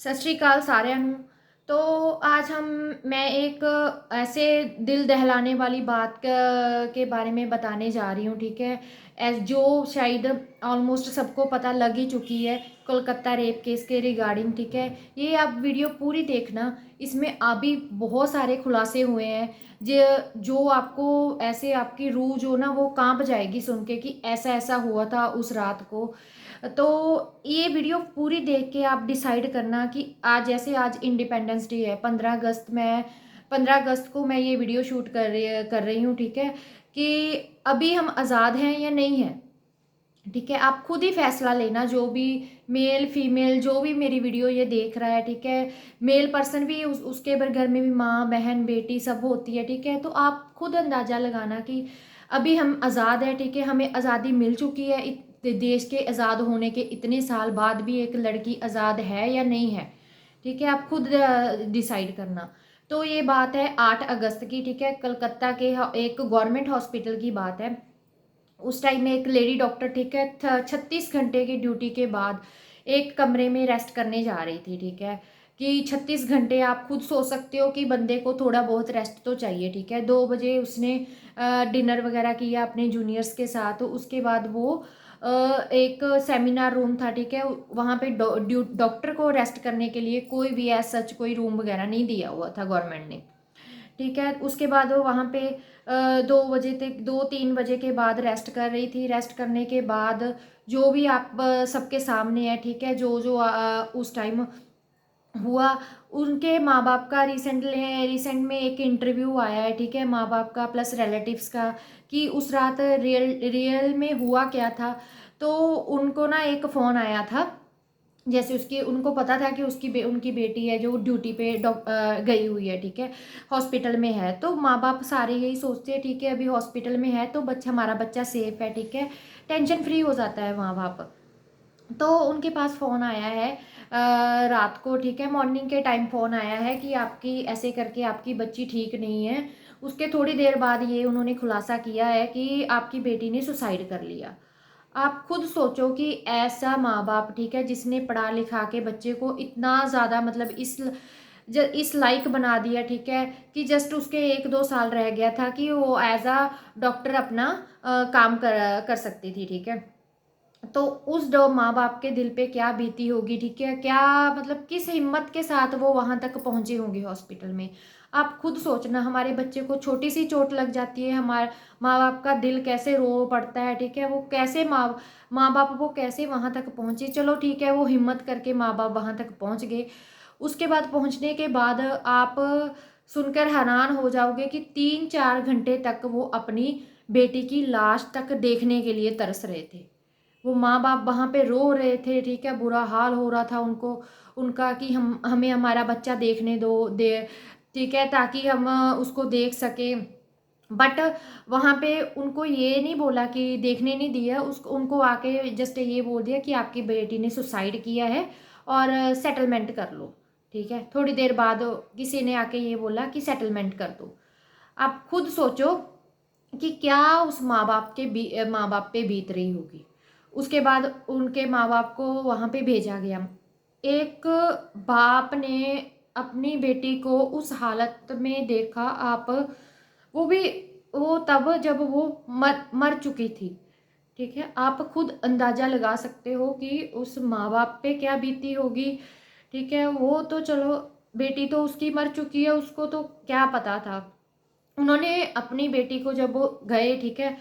सत श्री अकाल साਰਿਆਂ ਨੂੰ। तो आज मैं एक ऐसे दिल दहलाने वाली बात के बारे में बताने जा रही हूँ, ठीक है। जो शायद ऑलमोस्ट सबको पता लग ही चुकी है, कोलकाता रेप केस के रिगार्डिंग, ठीक है। ये आप वीडियो पूरी देखना, इसमें अभी बहुत सारे खुलासे हुए हैं जो आपको ऐसे आपकी रूह जो ना वो कांप जाएगी सुन के कि ऐसा ऐसा हुआ था उस रात को। तो ये वीडियो पूरी देख के आप डिसाइड करना कि आज इंडिपेंडेंस डे है, 15 अगस्त को मैं ये वीडियो शूट कर रही हूँ, ठीक है। कि अभी हम आज़ाद हैं या नहीं हैं, ठीक है। आप खुद ही फैसला लेना, जो भी मेल फीमेल जो भी मेरी वीडियो ये देख रहा है, ठीक है। मेल पर्सन भी उसके घर में भी माँ बहन बेटी सब होती है, ठीक है। तो आप खुद अंदाज़ा लगाना कि अभी हम आज़ाद है, ठीक है। हमें आज़ादी मिल चुकी है, देश के आज़ाद होने के इतने साल बाद भी एक लड़की आज़ाद है या नहीं है, ठीक है। आप खुद डिसाइड करना। तो ये बात है 8 अगस्त की, ठीक है। कलकत्ता के एक गवर्नमेंट हॉस्पिटल की बात है। उस टाइम में एक लेडी डॉक्टर, ठीक है, 36 घंटे की ड्यूटी के बाद एक कमरे में रेस्ट करने जा रही थी, ठीक है। कि 36 घंटे आप खुद सोच सकते हो कि बंदे को थोड़ा बहुत रेस्ट तो चाहिए, ठीक है। 2 बजे उसने डिनर वगैरह किया अपने जूनियर्स के साथ। तो उसके बाद वो एक सेमिनार रूम था, ठीक है। वहाँ पे डॉक्टर को रेस्ट करने के लिए कोई भी ऐसा सच कोई रूम वगैरह नहीं दिया हुआ था गवर्नमेंट ने, ठीक है। उसके बाद वो वहाँ पे 2 बजे तक 2-3 बजे के बाद रेस्ट कर रही थी। रेस्ट करने के बाद जो भी आप सबके सामने है, ठीक है, जो जो उस टाइम हुआ, उनके माँ बाप का रिसेंट में एक इंटरव्यू आया है, ठीक है, माँ बाप का प्लस रिलेटिव्स का, कि उस रात रियल रियल में हुआ क्या था। तो उनको ना एक फ़ोन आया था, जैसे उसकी उनको पता था कि उनकी बेटी है जो ड्यूटी पे गई हुई है, ठीक है, हॉस्पिटल में है। तो माँ बाप सारे यही सोचते हैं, ठीक है, अभी हॉस्पिटल में है तो हमारा बच्चा सेफ है, ठीक है, टेंशन फ्री हो जाता है माँ बाप। तो उनके पास फ़ोन आया है रात को, ठीक है, मॉर्निंग के टाइम फ़ोन आया है कि आपकी ऐसे करके आपकी बच्ची ठीक नहीं है। उसके थोड़ी देर बाद ये उन्होंने खुलासा किया है कि आपकी बेटी ने सुसाइड कर लिया। आप खुद सोचो कि ऐसा माँ बाप, ठीक है, जिसने पढ़ा लिखा के बच्चे को इतना ज़्यादा मतलब इस लायक बना दिया, ठीक है, कि जस्ट उसके 1-2 साल रह गया था कि वो एज अ डॉक्टर अपना काम कर सकती थी, ठीक है। तो उस दो माँ बाप के दिल पे क्या बीती होगी, ठीक है, क्या मतलब किस हिम्मत के साथ वो वहां तक पहुंचे होंगे हॉस्पिटल में। आप खुद सोचना, हमारे बच्चे को छोटी सी चोट लग जाती है, हमारे माँ बाप का दिल कैसे रो पड़ता है, ठीक है। वो कैसे माँ बाप वो कैसे वहां तक पहुंचे। चलो ठीक है, वो हिम्मत करके माँ बाप वहां तक पहुंच गए। उसके बाद पहुंचने के बाद आप सुनकर हैरान हो जाओगे कि 3-4 घंटे तक वो अपनी बेटी की लाश तक देखने के लिए तरस रहे थे। वो माँ बाप वहाँ पे रो रहे थे, ठीक है, बुरा हाल हो रहा था उनको, उनका कि हमें हमारा बच्चा देखने दे, ठीक है, ताकि हम उसको देख सकें। बट वहाँ पे उनको ये नहीं बोला कि देखने नहीं दिया, उसको उनको आके जस्ट ये बोल दिया कि आपकी बेटी ने सुसाइड किया है और सेटलमेंट कर लो, ठीक है। थोड़ी देर बाद किसी ने आके ये बोला कि सेटलमेंट कर दो। आप खुद सोचो कि क्या उस माँ बाप पे बीत रही होगी। उसके बाद उनके माँ बाप को वहाँ पे भेजा गया। एक बाप ने अपनी बेटी को उस हालत में देखा, आप वो भी वो तब जब वो मर चुकी थी, ठीक है। आप खुद अंदाजा लगा सकते हो कि उस माँ बाप पे क्या बीती होगी, ठीक है। वो तो चलो बेटी तो उसकी मर चुकी है, उसको तो क्या पता था। उन्होंने अपनी बेटी को जब वो गए, ठीक है,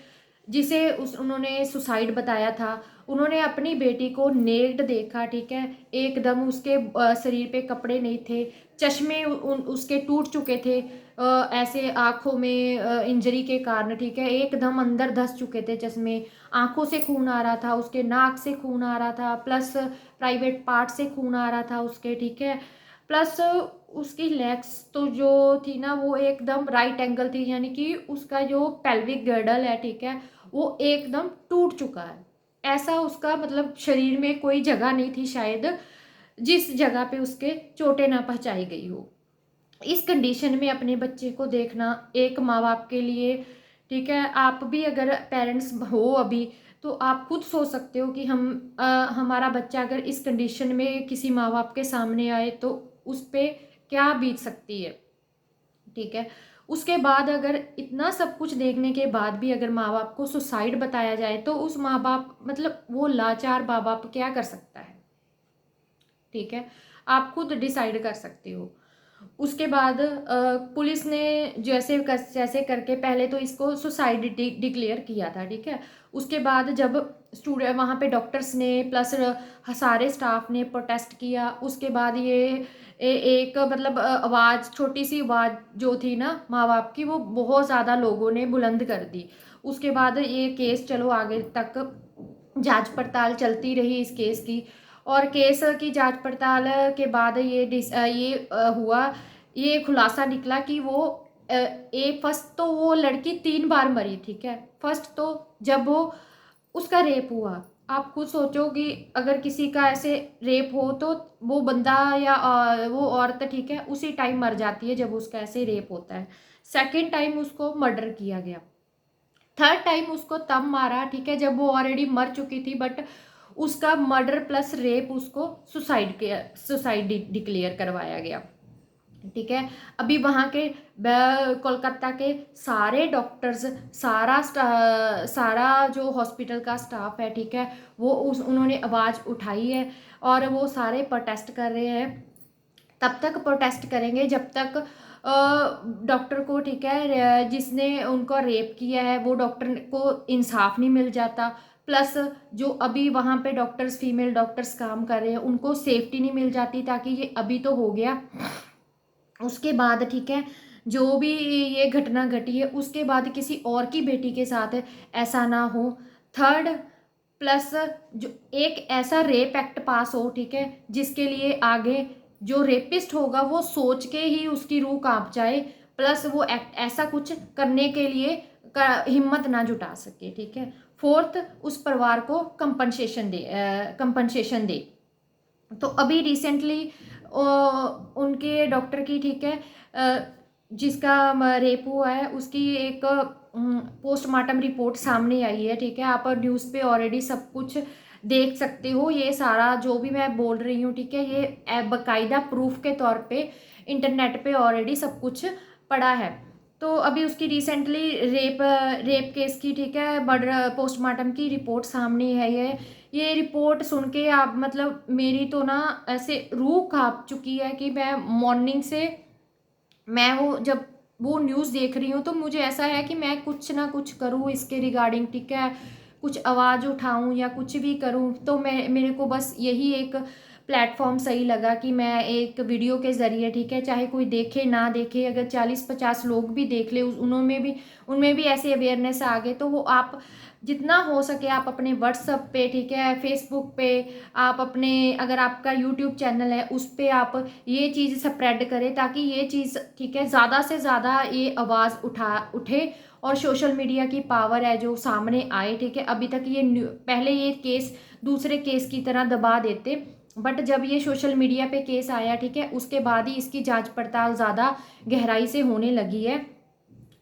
जिसे उस उन्होंने सुसाइड बताया था, उन्होंने अपनी बेटी को नेक्ड देखा, ठीक है, एकदम उसके शरीर पे कपड़े नहीं थे, चश्मे उसके टूट चुके थे, ऐसे आंखों में इंजरी के कारण, ठीक है, एकदम अंदर धस चुके थे चश्मे। आंखों से खून आ रहा था, उसके नाक से खून आ रहा था, प्लस प्राइवेट पार्ट से खून आ रहा था उसके, ठीक है। प्लस उसकी लेग्स तो जो थी ना वो एकदम राइट एंगल थी, यानी कि उसका जो पेल्विक गर्डल है, ठीक है, वो एकदम टूट चुका है। ऐसा उसका मतलब शरीर में कोई जगह नहीं थी शायद जिस जगह पे उसके चोटें ना पहुंचाई गई हो। इस कंडीशन में अपने बच्चे को देखना एक माँ बाप के लिए, ठीक है, आप भी अगर पेरेंट्स हो अभी, तो आप खुद सोच सकते हो कि हमारा बच्चा अगर इस कंडीशन में किसी माँ बाप के सामने आए तो उस पे क्या बीत सकती है, ठीक है। उसके बाद अगर इतना सब कुछ देखने के बाद भी अगर माँ बाप को सुसाइड बताया जाए तो उस माँ बाप मतलब वो लाचार माँ बाप क्या कर सकता है, ठीक है। आप खुद डिसाइड कर सकते हो। उसके बाद पुलिस ने जैसे करके पहले तो इसको सुसाइड डिक्लेयर किया था, ठीक है। उसके बाद जब स्टूडेंट वहाँ पे डॉक्टर्स ने प्लस सारे स्टाफ ने प्रोटेस्ट किया, उसके बाद ये एक मतलब आवाज़, छोटी सी आवाज़ जो थी ना माँ बाप की, वो बहुत ज़्यादा लोगों ने बुलंद कर दी। उसके बाद ये केस चलो आगे तक जांच पड़ताल चलती रही इस केस की, और केस की जांच पड़ताल के बाद हुआ, ये खुलासा निकला कि वो फर्स्ट तो वो लड़की 3 बार मरी, ठीक है। फर्स्ट तो जब वो उसका रेप हुआ, आप खुद सोचो कि अगर किसी का ऐसे रेप हो तो वो बंदा या वो औरत, ठीक है, उसी टाइम मर जाती है जब उसका ऐसे रेप होता है। सेकंड टाइम उसको मर्डर किया गया। थर्ड टाइम उसको तब मारा, ठीक है, जब वो ऑलरेडी मर चुकी थी, बट उसका मर्डर प्लस रेप उसको सुसाइड डिक्लेयर करवाया गया, ठीक है। अभी वहाँ के कोलकाता के सारे डॉक्टर्स, सारा जो हॉस्पिटल का स्टाफ है, ठीक है, वो उन्होंने आवाज़ उठाई है और वो सारे प्रोटेस्ट कर रहे हैं। तब तक प्रोटेस्ट करेंगे जब तक डॉक्टर को, ठीक है, जिसने उनको रेप किया है वो डॉक्टर को इंसाफ नहीं मिल जाता, प्लस जो अभी वहाँ पे डॉक्टर्स, फीमेल डॉक्टर्स काम कर रहे हैं उनको सेफ्टी नहीं मिल जाती, ताकि ये अभी तो हो गया, उसके बाद, ठीक है, जो भी ये घटना घटी है उसके बाद किसी और की बेटी के साथ ऐसा ना हो। थर्ड, प्लस जो एक ऐसा रेप एक्ट पास हो, ठीक है, जिसके लिए आगे जो रेपिस्ट होगा वो सोच के ही उसकी रूह कांप जाए, प्लस वो एक्ट ऐसा कुछ करने के लिए हिम्मत ना जुटा सके, ठीक है। फोर्थ, उस परिवार को कंपनसेशन दे। तो अभी रिसेंटली उनके डॉक्टर की, ठीक है, जिसका रेप हुआ है उसकी एक पोस्टमार्टम रिपोर्ट सामने आई है, ठीक है। आप न्यूज़ पे ऑलरेडी सब कुछ देख सकते हो, ये सारा जो भी मैं बोल रही हूँ, ठीक है, ये बाकायदा प्रूफ के तौर पे इंटरनेट पे ऑलरेडी सब कुछ पड़ा है। तो अभी उसकी रिसेंटली रेप केस की, ठीक है, मर्डर पोस्टमार्टम की रिपोर्ट सामने है। ये रिपोर्ट सुन के आप मतलब मेरी तो ना ऐसे रूह कांप चुकी है कि मैं मॉर्निंग से मैं वो जब वो न्यूज़ देख रही हूँ तो मुझे ऐसा है कि मैं कुछ ना कुछ करूँ इसके रिगार्डिंग, ठीक है, कुछ आवाज़ उठाऊँ या कुछ भी करूँ। तो मेरे को बस यही एक प्लेटफॉर्म सही लगा कि मैं एक वीडियो के ज़रिए, ठीक है, चाहे कोई देखे ना देखे, अगर 40-50 लोग भी देख ले उनमें भी ऐसे अवेयरनेस आ गए, तो वो आप जितना हो सके आप अपने व्हाट्सएप पे, ठीक है, फेसबुक पे, आप अपने अगर आपका यूट्यूब चैनल है उस पर आप ये चीज़ स्प्रेड करें, ताकि ये चीज़, ठीक है, ज़्यादा से ज़्यादा ये आवाज़ उठे और सोशल मीडिया की पावर है जो सामने आए, ठीक है। अभी तक पहले ये केस दूसरे केस की तरह दबा देते, बट जब ये सोशल मीडिया पे केस आया, ठीक है, उसके बाद ही इसकी जांच पड़ताल ज़्यादा गहराई से होने लगी है।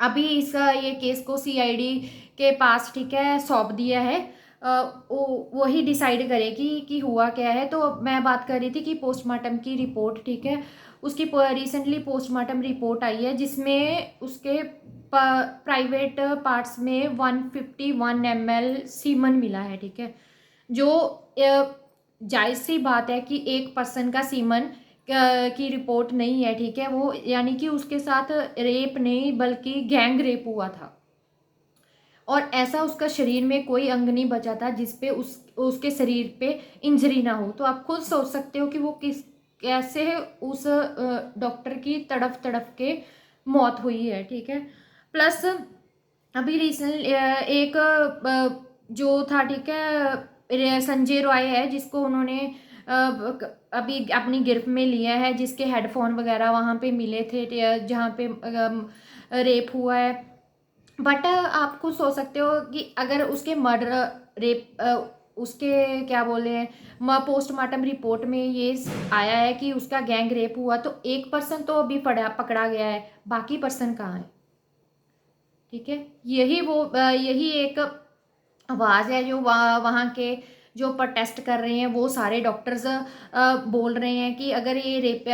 अभी इसका ये केस को सीआईडी के पास, ठीक है, सौंप दिया है। वही डिसाइड करेगी कि हुआ क्या है। तो मैं बात कर रही थी कि पोस्टमार्टम की रिपोर्ट, ठीक है, उसकी रिसेंटली पोस्टमार्टम रिपोर्ट आई है जिसमें उसके प्राइवेट पार्ट्स में 151 ml सीमन मिला है, ठीक है, जो जायज़ सी बात है कि एक पर्सन का सीमन की रिपोर्ट नहीं है, ठीक है, वो यानी कि उसके साथ रेप नहीं बल्कि गैंग रेप हुआ था, और ऐसा उसका शरीर में कोई अंग नहीं बचा था जिसपे उसके शरीर पे इंजरी ना हो। तो आप खुद सोच सकते हो कि वो कैसे उस डॉक्टर की तड़फ तड़फ के मौत हुई है, ठीक है। प्लस अभी रिसेंट एक जो था, ठीक है, संजय रॉय है जिसको उन्होंने अभी अपनी गिरफ्त में लिया है, जिसके हेडफोन वगैरह वहाँ पे मिले थे, जहाँ पे रेप हुआ है। बट आप खुद सोच सकते हो कि अगर उसके मर्डर रेप उसके क्या बोले हैं पोस्टमार्टम रिपोर्ट में ये आया है कि उसका गैंग रेप हुआ, तो एक पर्सन तो अभी पकड़ा गया है, बाकी पर्सन कहाँ है, ठीक है। यही एक आवाज़ है, जो वहाँ के जो प्रोटेस्ट कर रहे हैं वो सारे डॉक्टर्स बोल रहे हैं कि अगर ये रेप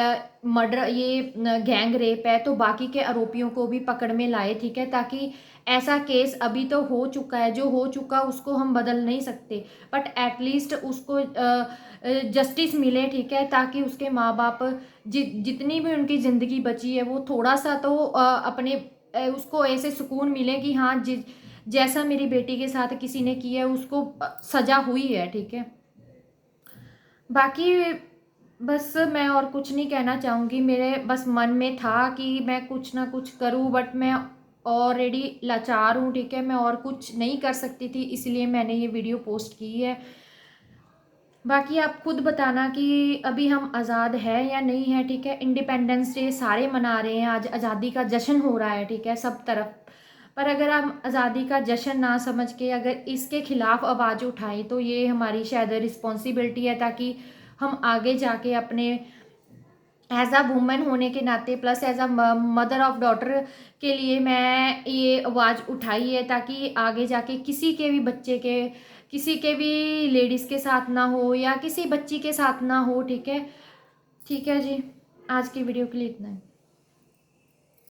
मर्डर, ये गैंग रेप है, तो बाकी के आरोपियों को भी पकड़ में लाए, ठीक है, ताकि ऐसा केस अभी तो हो चुका है, जो हो चुका उसको हम बदल नहीं सकते, बट एटलीस्ट उसको जस्टिस मिले, ठीक है, ताकि उसके माँ बाप जितनी भी उनकी ज़िंदगी बची है वो थोड़ा सा तो अपने उसको ऐसे सुकून मिले कि हाँ, जैसा मेरी बेटी के साथ किसी ने किया है उसको सज़ा हुई है, ठीक है। बाकी बस मैं और कुछ नहीं कहना चाहूँगी, मेरे बस मन में था कि मैं कुछ ना कुछ करूँ, बट मैं ऑलरेडी लाचार हूँ, ठीक है, मैं और कुछ नहीं कर सकती थी, इसलिए मैंने ये वीडियो पोस्ट की है। बाकी आप खुद बताना कि अभी हम आज़ाद है या नहीं है, ठीक है। इंडिपेंडेंस डे सारे मना रहे हैं, आज आज़ादी का जश्न हो रहा है, ठीक है, सब तरफ। पर अगर हम आज़ादी का जश्न ना समझ के अगर इसके खिलाफ आवाज़ उठाएं, तो ये हमारी शायद रिस्पॉन्सिबिलिटी है, ताकि हम आगे जाके अपने एज अ वुमन होने के नाते plus as a mother of daughter के लिए मैं ये आवाज़ उठाई है, ताकि आगे जाके किसी के भी बच्चे के, किसी के भी लेडीज़ के साथ ना हो या किसी बच्ची के साथ ना हो, ठीक है। ठीक है जी, आज की वीडियो के लिए इतना ही।